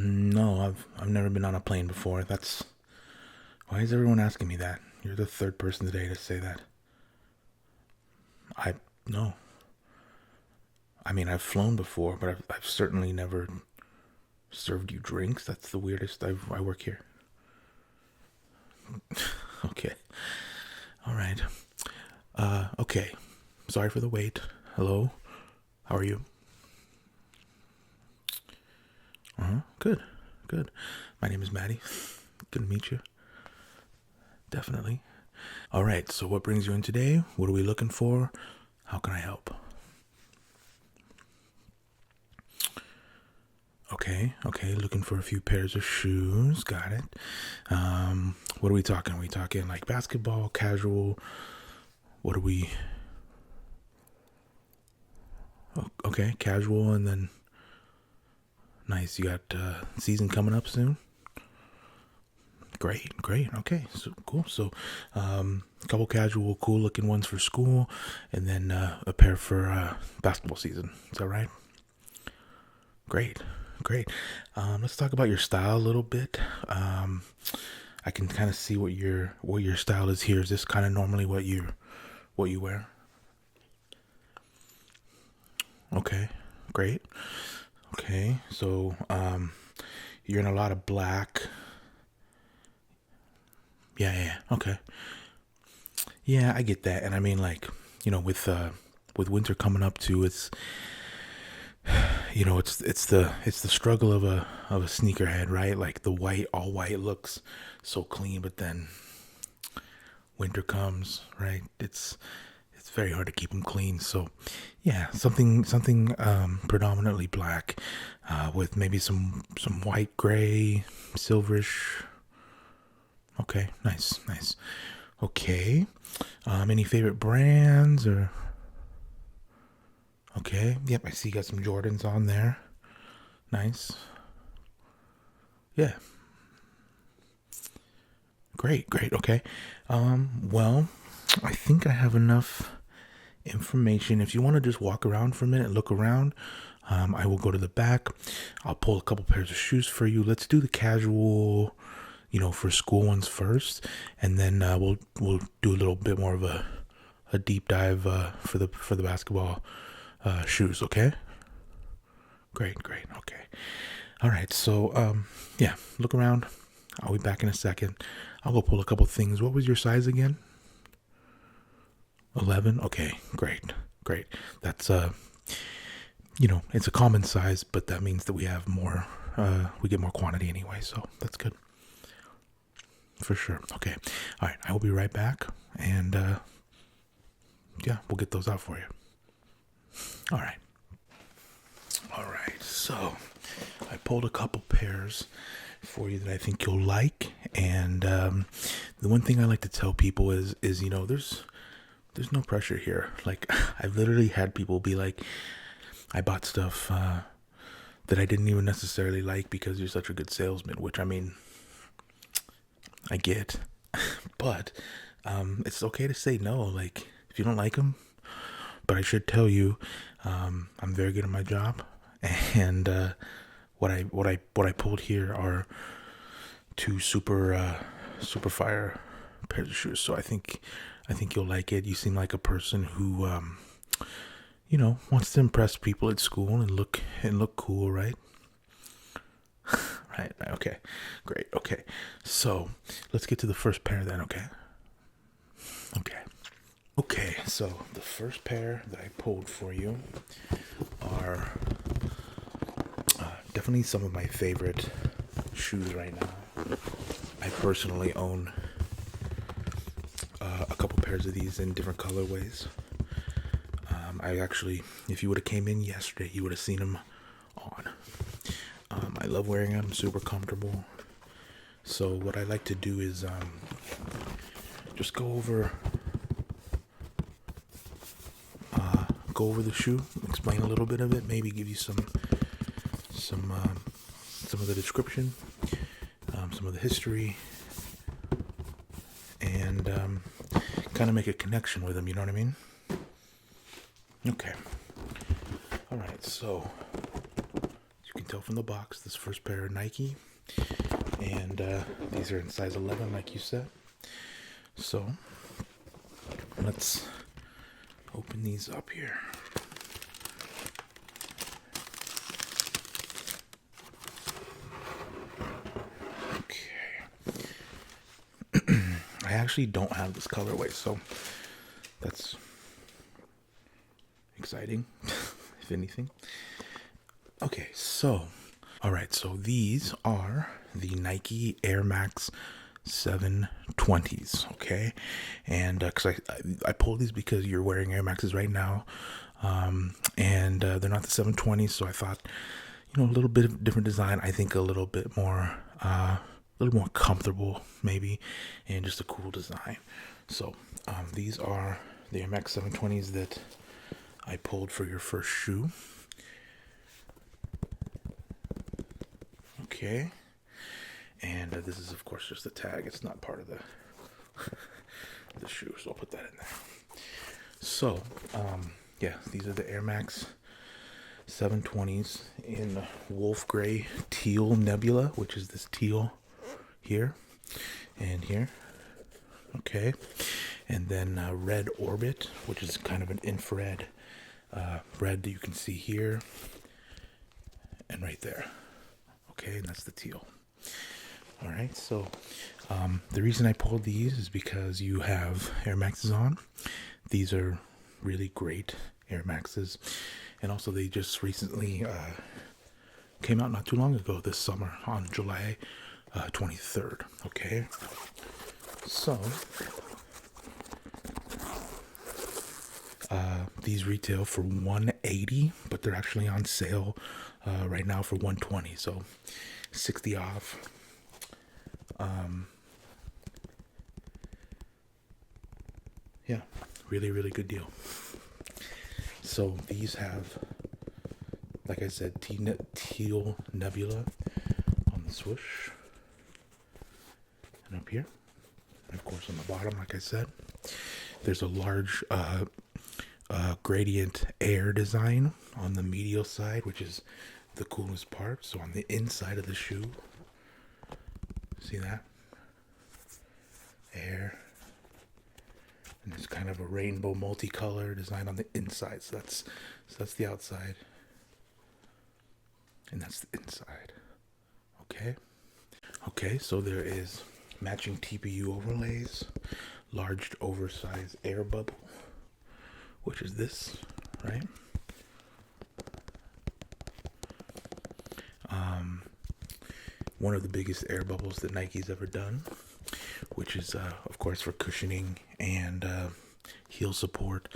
No, I've never been on a plane before. Why is everyone asking me that? You're the third person today to say that. I no. I mean, I've flown before, but I've certainly never served you drinks. That's the weirdest. I work here. Okay. All right. Okay. Sorry for the wait. Hello. How are you? Good. Good. My name is Matty. Good to meet you. Definitely. All right. So what brings you in today? What are we looking for? How can I help? Okay. Looking for a few pairs of shoes. Got it. What are we talking? Are we talking like basketball, casual? What are we? Okay, casual, and then nice. You got season coming up soon. Great. Okay, so cool. So, a couple casual, cool looking ones for school, and then a pair for basketball season. Is that right? Great. Let's talk about your style a little bit. I can kind of see what your style is here. Is this kind of normally what you wear? Okay, great. Okay, so you're in a lot of black. Yeah. Okay. Yeah, I get that, and I mean, like, with winter coming up too, it's the struggle of a sneakerhead, right? Like the all white looks so clean, but then winter comes, right? It's very hard to keep them clean. So, yeah, something predominantly black, with maybe some white, gray, silverish. Okay, nice. Okay, any favorite brands or? Okay, yep, I see you got some Jordans on there. Nice. Yeah. Great. Okay. Well, I think I have enough information. If you want to just walk around for a minute, look around, I will go to the back. I'll pull a couple pairs of shoes for you. Let's do the casual, for school ones first, and then we'll do a little bit more of a deep dive for the basketball shoes. Okay. Great. Okay. All right. So yeah, look around. I'll be back in a second. I'll go pull a couple things. What was your size again? 11. Okay. Great. That's it's a common size, but that means that we have more. We get more quantity anyway, so that's good. For sure. Okay. All right. I will be right back, and yeah, we'll get those out for you. All right. So I pulled a couple pairs for you that I think you'll like, and the one thing I like to tell people is there's no pressure here. Like, I've literally had people be like, I bought stuff that I didn't even necessarily like because you're such a good salesman, which, I mean, I get, but it's okay to say no. Like, if you don't like them, but I should tell you, I'm very good at my job, and what I pulled here are two super fire pairs of shoes. So I think you'll like it. You seem like a person who wants to impress people at school and look cool, right? Right. Okay. Great. Okay. So let's get to the first pair then. Okay. So the first pair that I pulled for you are definitely some of my favorite shoes right now. I personally own a couple pairs of these in different colorways. I actually, if you would have came in yesterday, you would have seen them on. I love wearing them, super comfortable. So what I like to do is just go over the shoe, explain a little bit of it, maybe give you some of the description, some of the history, and kind of make a connection with them. You know what I mean? Okay. All right. So as you can tell from the box, this first pair are Nike, and these are in size 11, like you said. So let's open these up here. I actually don't have this colorway, so that's exciting, if anything. Okay, so, alright, so these are the Nike Air Max 720s, okay? And because I pulled these because you're wearing Air Maxes right now, and they're not the 720s, so I thought, a little bit of different design. I think a little bit more, comfortable, maybe, and just a cool design. So these are the Air Max 720s that I pulled for your first shoe. Okay, and this is of course just the tag. It's not part of the shoe, so I'll put that in there. So yeah, these are the Air Max 720s in wolf gray teal nebula, which is this teal here and here. Okay, and then red orbit, which is kind of an infrared red that you can see here and right there. Okay, and that's the teal. All right, so the reason I pulled these is because you have Air Maxes on. These are really great Air Maxes, and also they just recently came out not too long ago, this summer, on July 23rd. Okay, so these retail for $180, but they're actually on sale right now for $120, so $60 off. Yeah, really good deal. So these have, like I said, teal nebula on the swoosh, and up here, and of course on the bottom, like I said, there's a large gradient air design on the medial side, which is the coolest part. So on the inside of the shoe, see that? Air. And there's kind of a rainbow multicolor design on the inside. So that's the outside. And that's the inside. Okay? Okay, so there is matching TPU overlays, large oversized air bubble, which is this, right? One of the biggest air bubbles that Nike's ever done, which is, of course, for cushioning and heel support.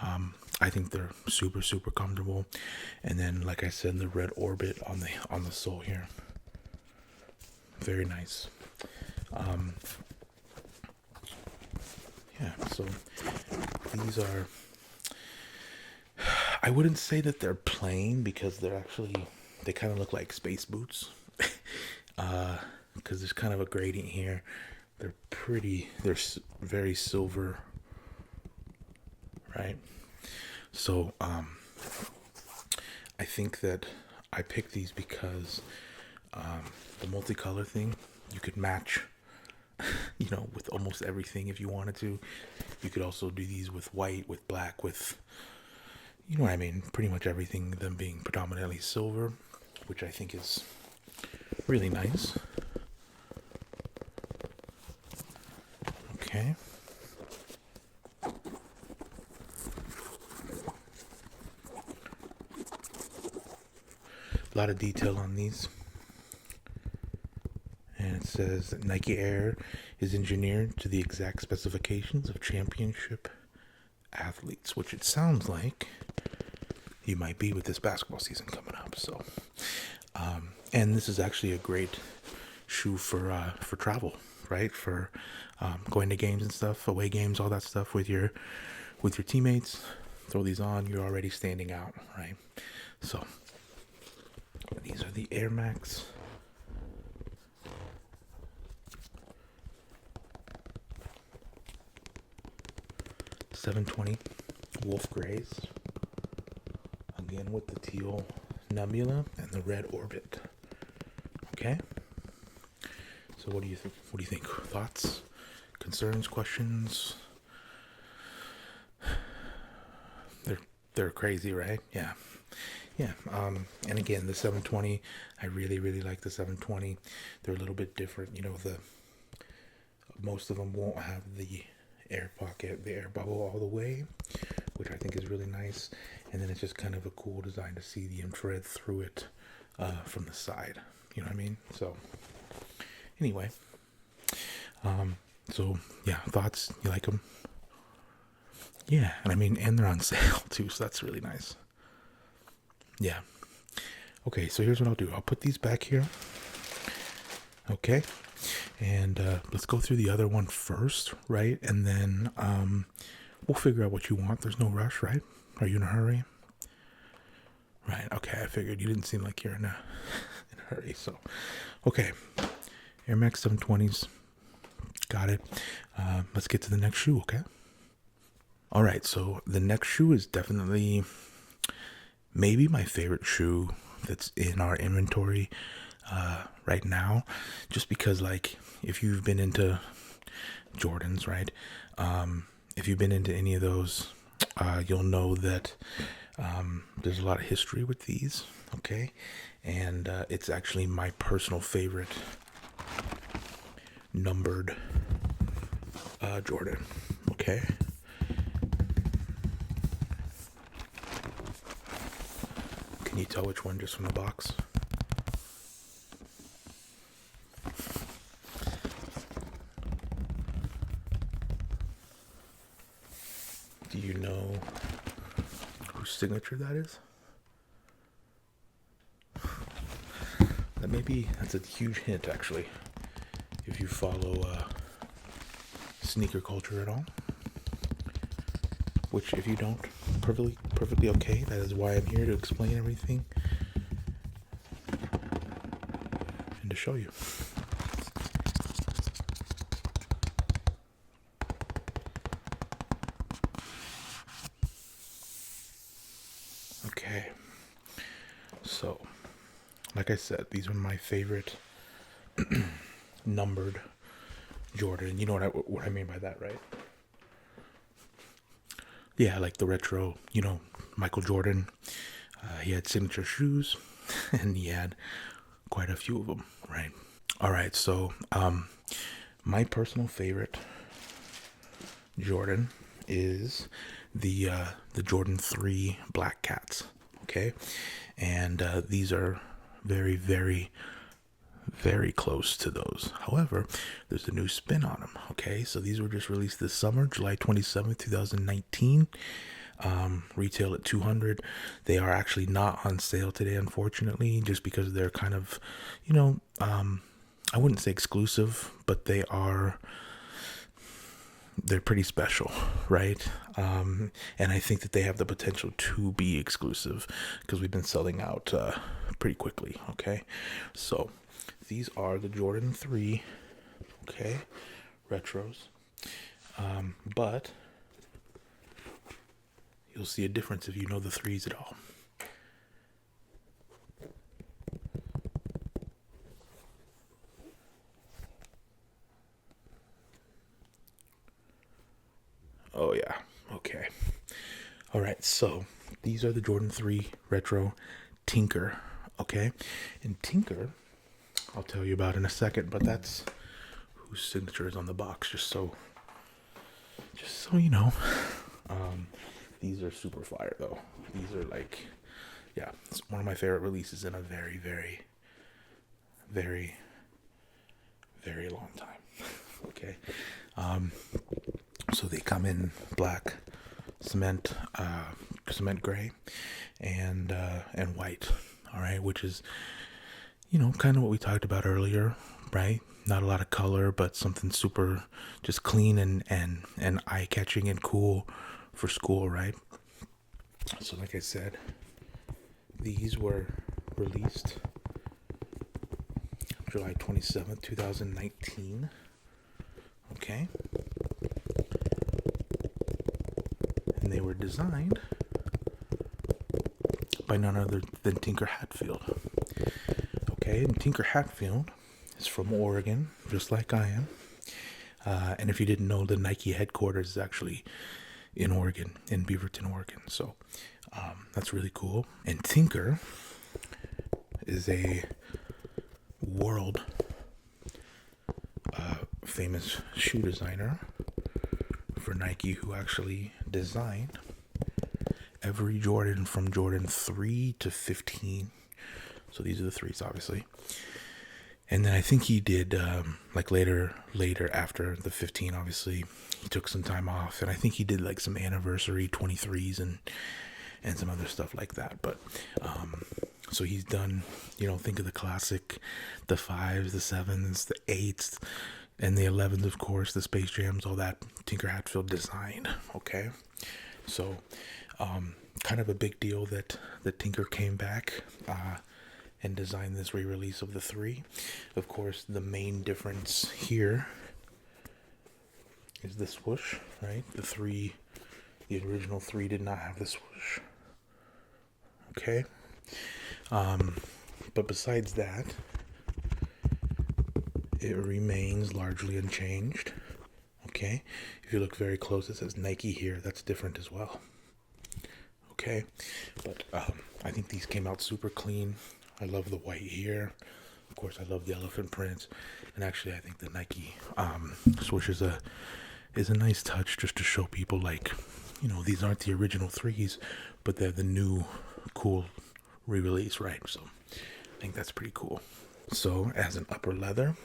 I think they're super comfortable. And then, like I said, the red orbit on the sole here, very nice. Yeah, so these are, I wouldn't say that they're plain, because they kind of look like space boots. Because there's kind of a gradient here. They're very silver, right? So I think that I picked these because the multicolor thing, you could match with almost everything if you wanted to. You could also do these with white, with black, with, you know what I mean, pretty much everything, them being predominantly silver, which I think is really nice. Okay. A lot of detail on these. And it says that Nike Air is engineered to the exact specifications of championship athletes, which it sounds like you might be with this basketball season coming up. So, and this is actually a great shoe for travel, right? For going to games and stuff, away games, all that stuff with your teammates. Throw these on, you're already standing out, right? So these are the Air Max 720 wolf grays, again with the teal Nebula and the red orbit. Okay. So what do you think? What do you think? Thoughts, concerns, questions? They're crazy, right? Yeah. Yeah. And again, the 720, I really like the 720. They're a little bit different. You know, most of them won't have the air pocket, the air bubble all the way, which I think is really nice. And then it's just kind of a cool design to see the infrared through it from the side. You know what I mean? So anyway, so yeah, thoughts? You like them? Yeah, and I mean, and they're on sale too, so that's really nice. Yeah. Okay, so here's what I'll do. I'll put these back here. Okay. And let's go through the other one first, right? And then we'll figure out what you want. There's no rush, right? Are you in a hurry? Right. Okay, I figured you didn't seem like you're in a hurry. So, okay. Air Max 720s. Got it. Let's get to the next shoe, okay? All right, so the next shoe is definitely maybe my favorite shoe that's in our inventory right now, just because, like, if you've been into Jordans, right? If you've been into any of those, you'll know that there's a lot of history with these, okay? And it's actually my personal favorite numbered Jordan, okay? Can you tell which one just from the box? Do you know whose signature that is? That's a huge hint, actually, if you follow sneaker culture at all. Which, if you don't, perfectly okay. That is why I'm here, to explain everything and to show you. Okay, so like I said, these are my favorite numbered Jordan. You know what I mean by that, right? Yeah, like the retro, you know, Michael Jordan. He had signature shoes, and he had quite a few of them, right? All right, so my personal favorite Jordan is the Jordan 3 Black Cats, okay? And these are very, very, very close to those. However, there's a new spin on them, okay? So these were just released this summer, July 27th, 2019. Retail at $200. They are actually not on sale today, unfortunately, just because they're kind of, you know, I wouldn't say exclusive, but they're pretty special, right? And I think that they have the potential to be exclusive because we've been selling out pretty quickly, okay? So these are the Jordan 3, okay, retros, but you'll see a difference if you know the 3s at all. Oh yeah, okay. All right, so these are the Jordan 3 retro Tinker, okay? And Tinker, I'll tell you about in a second, but that's whose signature is on the box, just so you know. These are super fire though. These are like, yeah, it's one of my favorite releases in a very, very, very, very long time. Okay. So they come in black, cement gray, and white. All right, which is, you know, kind of what we talked about earlier, right? Not a lot of color, but something super just clean and eye-catching and cool for school, right? So like I said, these were released July 27th, 2019. Okay. And they were designed by by none other than Tinker Hatfield. Okay, and Tinker Hatfield is from Oregon, just like I am. And if you didn't know, the Nike headquarters is actually in Oregon, in Beaverton, Oregon. So that's really cool. And Tinker is a world famous shoe designer for Nike, who actually designed every Jordan from Jordan 3 to 15. So these are the threes, obviously. And then I think he did, like later after the 15, obviously, he took some time off. And I think he did like some anniversary 23s and some other stuff like that. But, so he's done, think of the classic, the 5s, the 7s, the 8s, and the 11s, of course, the Space Jams, all that Tinker Hatfield designed. Okay. So, kind of a big deal that Tinker came back, and designed this re-release of the 3. Of course, the main difference here is the swoosh, right? The original 3 did not have the swoosh. Okay. But besides that, it remains largely unchanged. Okay. If you look very close, it says Nike here. That's different as well. Okay. But I think these came out super clean. I love the white here. Of course, I love the elephant print. And actually, I think the Nike swoosh is a nice touch, just to show people, like, these aren't the original 3s, but they're the new cool re-release, right? So I think that's pretty cool. So as an upper leather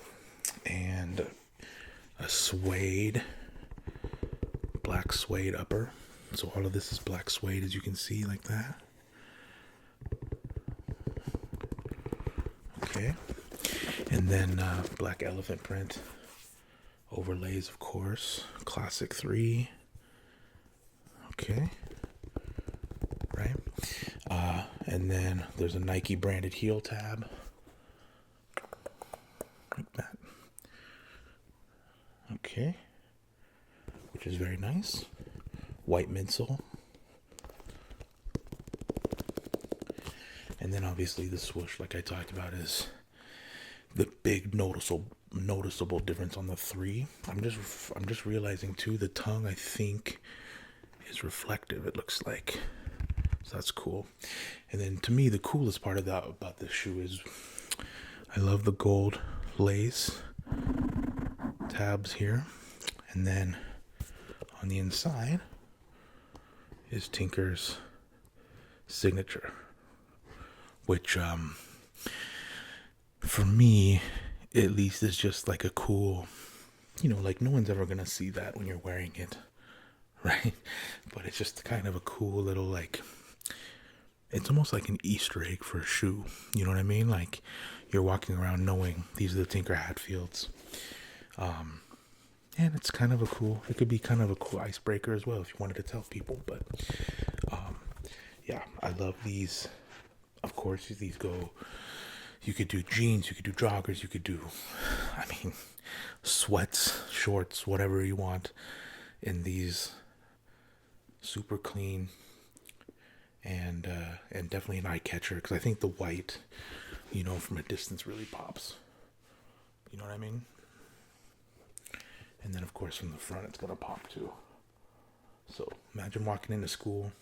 and a suede, black suede upper. So all of this is black suede, as you can see, like that. Okay, and then black elephant print overlays, of course, classic 3. Okay, right, and then there's a Nike branded heel tab, like that. Okay, which is very nice. White midsole. And then obviously the swoosh, like I talked about, is the big noticeable difference on the 3. I'm just realizing too, the tongue, I think, is reflective, it looks like. So that's cool. And then to me, the coolest part about this shoe is I love the gold lace tabs here. And then on the inside is Tinker's signature, which for me at least is just like a cool, like no one's ever gonna see that when you're wearing it, right? But it's just kind of a cool little, like, it's almost like an Easter egg for a shoe, you know what I mean? Like, you're walking around knowing these are the Tinker Hatfields. And it's kind of it could be kind of a cool icebreaker as well if you wanted to tell people. But yeah, I love these. Of course, these go, you could do jeans, you could do joggers, you could do, sweats, shorts, whatever you want in these. Super clean and definitely an eye catcher, because I think the white, from a distance really pops. You know what I mean? And then, of course, from the front, it's going to pop too. So imagine walking into school.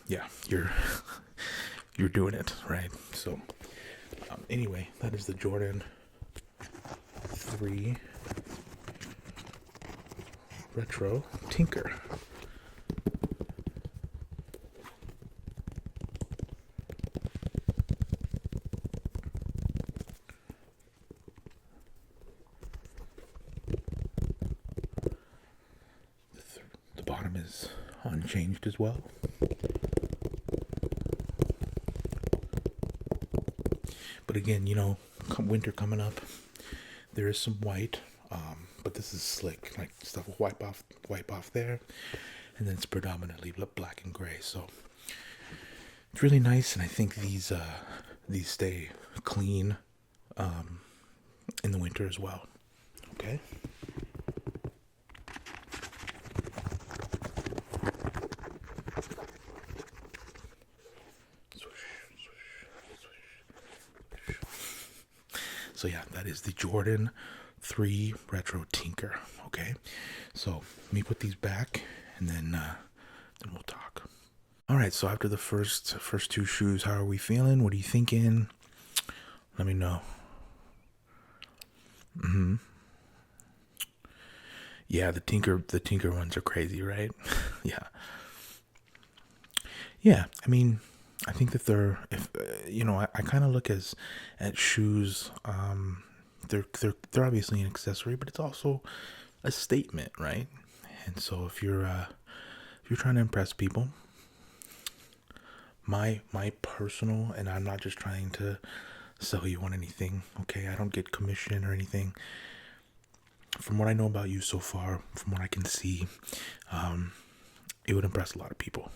Yeah, you're doing it, right? So anyway, that is the Jordan 3 Retro Tinker. The bottom is unchanged as well. But again, winter coming up, there is some white, but this is slick, like stuff will wipe off there, and then it's predominantly black and gray. So it's really nice, and I think these stay clean in the winter as well. Okay. So yeah, that is the Jordan 3 Retro Tinker. Okay, so let me put these back, and then we'll talk. All right, so after the first two shoes, how are we feeling? What are you thinking? Let me know. Yeah, the Tinker ones are crazy, right? Yeah. Yeah, I mean, I think that they're, if I kind of look at shoes. They're obviously an accessory, but it's also a statement, right? And so if you're trying to impress people, my personal, and I'm not just trying to sell you on anything. Okay, I don't get commission or anything. From what I know about you so far, from what I can see, it would impress a lot of people.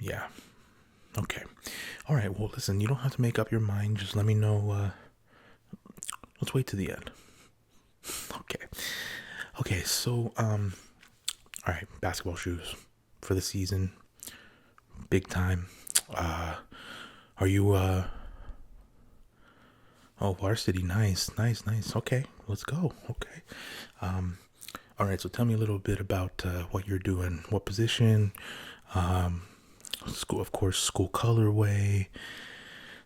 Yeah. Okay. All right. Well, listen, you don't have to make up your mind. Just let me know. Let's wait to the end. Okay. Okay. So, all right. Basketball shoes for the season. Big time. Are you? Oh, varsity. Nice. Okay. Let's go. Okay. All right. So tell me a little bit about what you're doing. What position? School, of course, school colorway,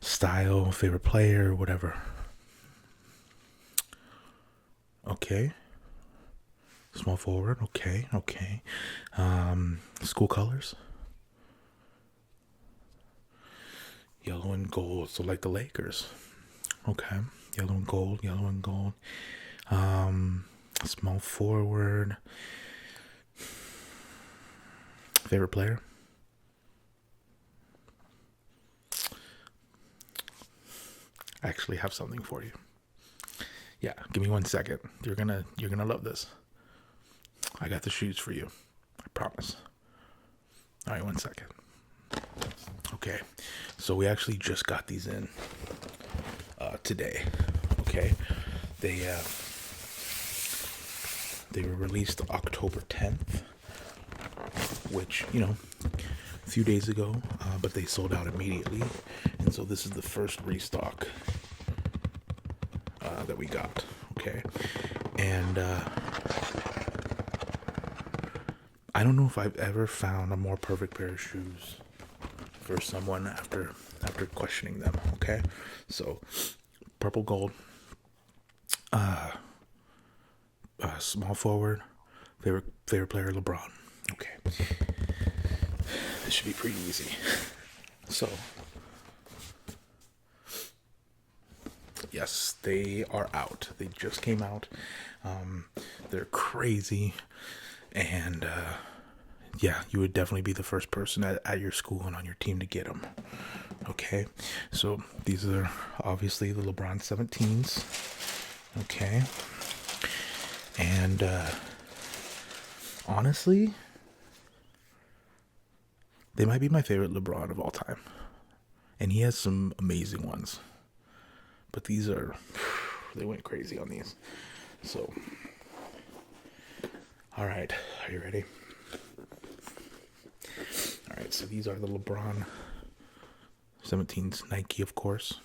style, favorite player, whatever. Okay. Small forward. Okay. School colors. Yellow and gold. So like the Lakers. Okay. Yellow and gold. Small forward. Favorite player. I actually have something for you. Yeah, give me 1 second. You're gonna love this. I got the shoes for you. I promise. All right, 1 second. Okay, so we actually just got these in today. Okay, they were released October 10th, which a few days ago, but they sold out immediately, and so this is the first restock that we got. Okay, and I don't know if I've ever found a more perfect pair of shoes for someone after questioning them. Okay, so purple gold, small forward, favorite player LeBron. Okay, this should be pretty easy. So yes, they are out. They just came out. They're crazy, and yeah, you would definitely be the first person at your school and on your team to get them. Okay, so these are obviously the LeBron 17s. Okay, and honestly, they might be my favorite LeBron of all time, and he has some amazing ones. But these they went crazy on these. So, all right, are you ready? All right, so these are the LeBron 17s, Nike, of course.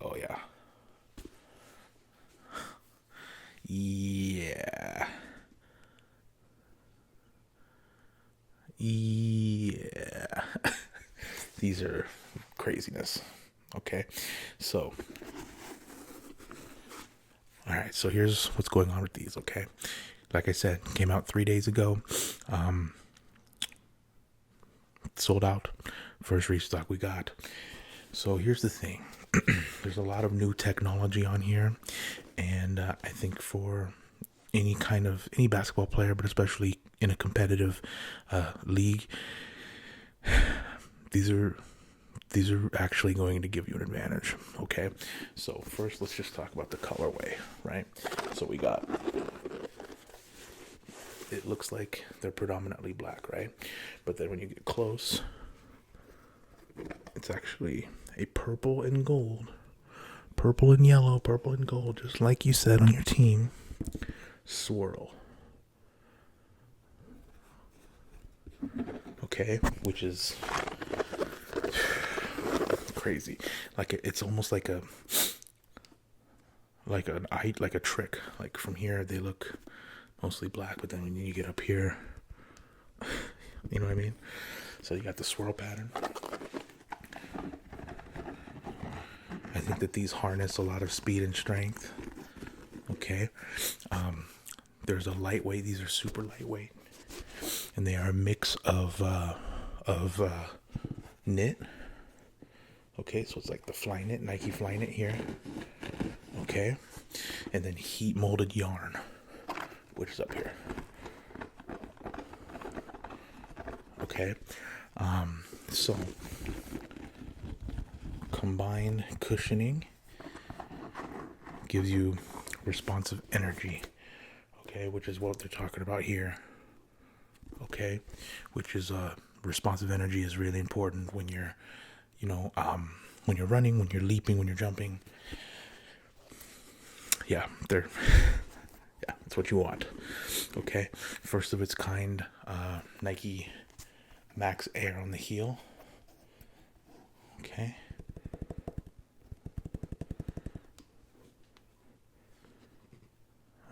Oh, yeah. Yeah. These are craziness. Okay, so all right, so here's what's going on with these. Okay, like I said, came out 3 days ago. Sold out. First restock we got. So here's the thing. There's a lot of new technology on here, and I think for any basketball player, but especially in a competitive league, these are actually going to give you an advantage. Okay, so first let's just talk about the colorway, right? So we got, it looks like they're predominantly black, right? But then when you get close, it's actually a purple and gold, purple and yellow, purple and gold, just like you said on your team swirl. Okay, which is crazy. Like it's almost like a trick. Like from here they look mostly black, but then when you get up here, you know what I mean? So you got the swirl pattern. I think that these harness a lot of speed and strength. Okay. There's a lightweight. These are super lightweight, and they are a mix of knit. Okay, so it's like the fly knit, Nike fly knit here. Okay, and then heat molded yarn, which is up here. Okay, so combined cushioning gives you responsive energy. Okay, which is what they're talking about here. Okay, which is responsive energy is really important when you're, when you're running, when you're leaping, when you're jumping. Yeah, that's what you want. Okay, first of its kind, Nike Max Air on the heel. Okay.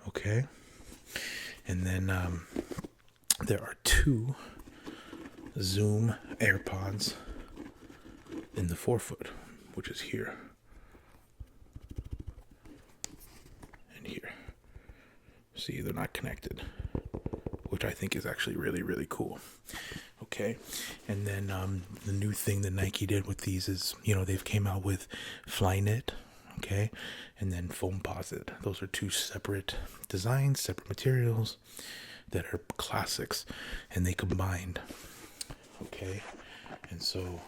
Okay. And then there are two Zoom AirPods in the forefoot, which is here and here. See, they're not connected, which I think is actually really, really cool. Okay, and then the new thing that Nike did with these is, they've came out with Flyknit, okay, and then Foamposite. Those are two separate designs, separate materials that are classics, and they combined. Okay, and so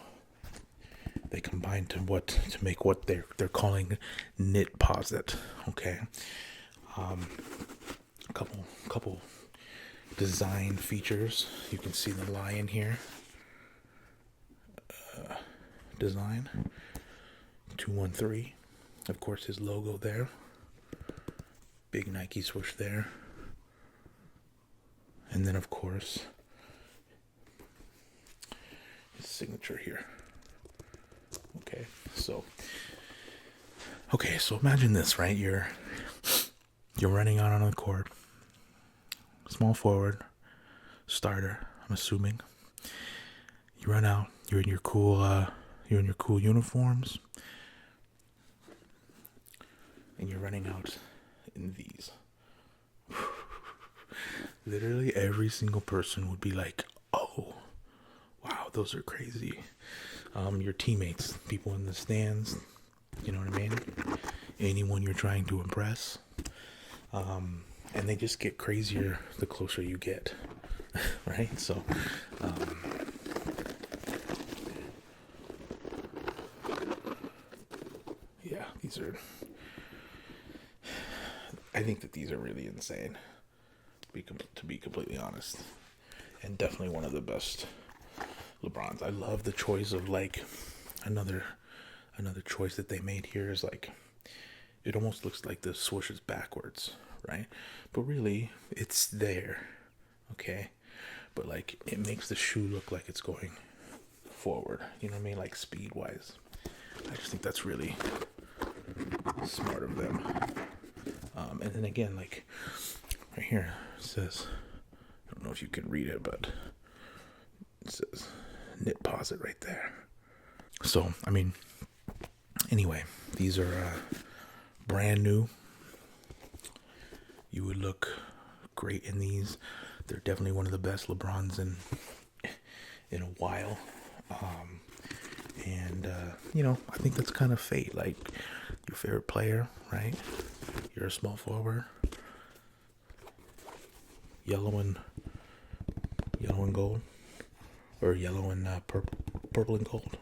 they combined to make what they're calling Knitposite. Okay, couple design features. You can see the lion here. Design 213. Of course, his logo there. Big Nike swoosh there. And then, of course, his signature here. Okay, so imagine this, right? You're running out on the court. Small forward, starter, I'm assuming. You run out, you're in your cool uniforms, and you're running out in these. Literally every single person would be like, oh, wow, those are crazy. Your teammates, people in the stands, you know what I mean? Anyone you're trying to impress. And they just get crazier the closer you get, right? So, yeah, I think that these are really insane, to be completely honest, and definitely one of the best LeBrons. I love the choice of another choice that they made here is it almost looks like the swoosh is backwards, right? But really, it's there, okay? But it makes the shoe look like it's going forward, you know what I mean? Speed-wise. I just think that's really smart of them. And then again, right here, it says, I don't know if you can read it, but it says Knitposite right there. So, anyway, these are brand new. You would look great in these. They're definitely one of the best LeBrons in a while. I think that's kind of fate. Your favorite player, right? You're a small forward. Yellow and gold, or yellow and purple and gold,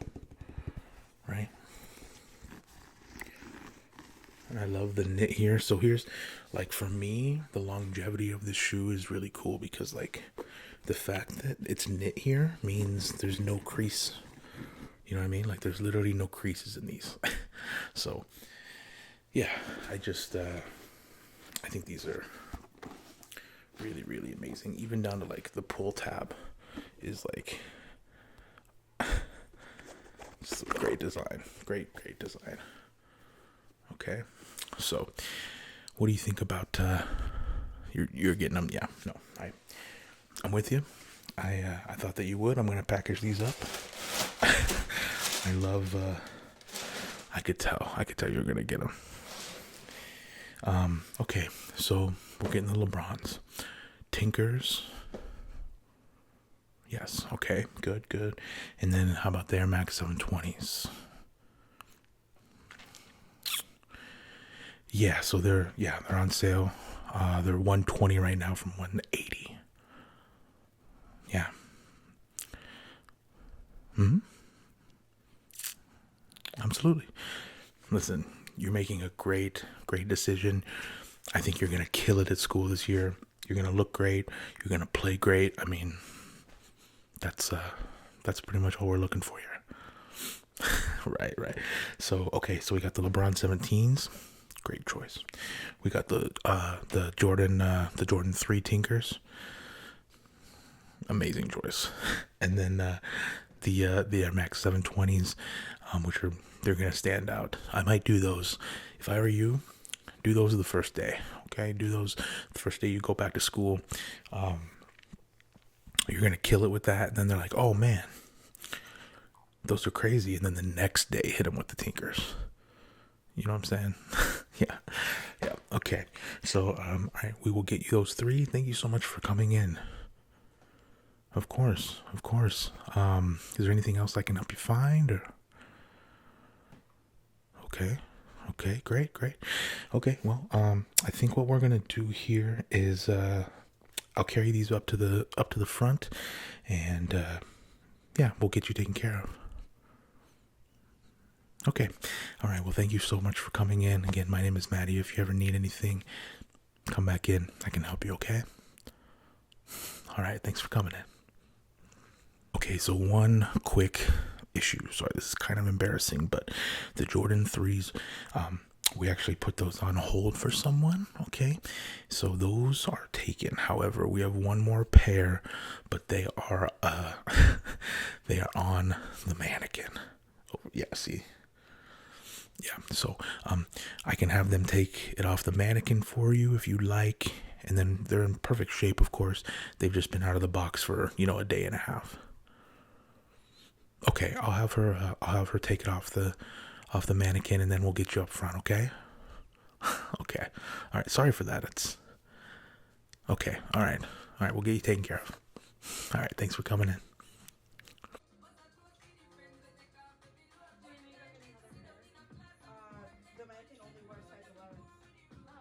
right? And I love the knit here. So here's, for me, the longevity of this shoe is really cool because, the fact that it's knit here means there's no crease. You know what I mean? There's literally no creases in these. So, yeah, I think these are really, really amazing. Even down to, the pull tab. is like just a great design. Great design. Okay. So what do you think about you're getting them? Yeah, no, I'm with you. I thought that you would. I'm gonna package these up. I love I could tell you're gonna get them. Okay, so we're getting the LeBrons. Tinkers. Yes, okay, good. And then how about the Air Max 720s? Yeah, so they're on sale. They're 120 right now from 180. Yeah. Absolutely. Listen, you're making a great decision. I think you're gonna kill it at school this year. You're gonna look great. You're gonna play great. I mean, that's pretty much all we're looking for here. Right. So okay, so we got the LeBron 17s. Great choice. We got the Jordan 3 Tinkers. Amazing choice. And then the Air Max 720s, they're gonna stand out. I might do those. If I were you, do those the first day. Okay, do those the first day you go back to school. You're gonna kill it with that. And then they're like, oh man, those are crazy. And then the next day, hit them with the Tinkers. You know what I'm saying? Yeah. Okay. So, all right, we will get you those 3. Thank you so much for coming in. Of course. Is there anything else I can help you find? Or okay, great. Okay, well, I think what we're gonna do here is I'll carry these up to the front, and yeah, we'll get you taken care of. Okay. All right. Well, thank you so much for coming in. Again, my name is Matty. If you ever need anything, come back in. I can help you, okay? All right. Thanks for coming in. Okay, so one quick issue. Sorry, this is kind of embarrassing, but the Jordan 3s, we actually put those on hold for someone, okay? So those are taken. However, we have one more pair, but they are they are on the mannequin. Oh, yeah, see? Yeah, so I can have them take it off the mannequin for you if you like, and then they're in perfect shape, of course. They've just been out of the box for, a day and a half. Okay, I'll have her take it off the mannequin, and then we'll get you up front, okay? Okay. All right, sorry for that. It's okay. All right, we'll get you taken care of. All right, thanks for coming in.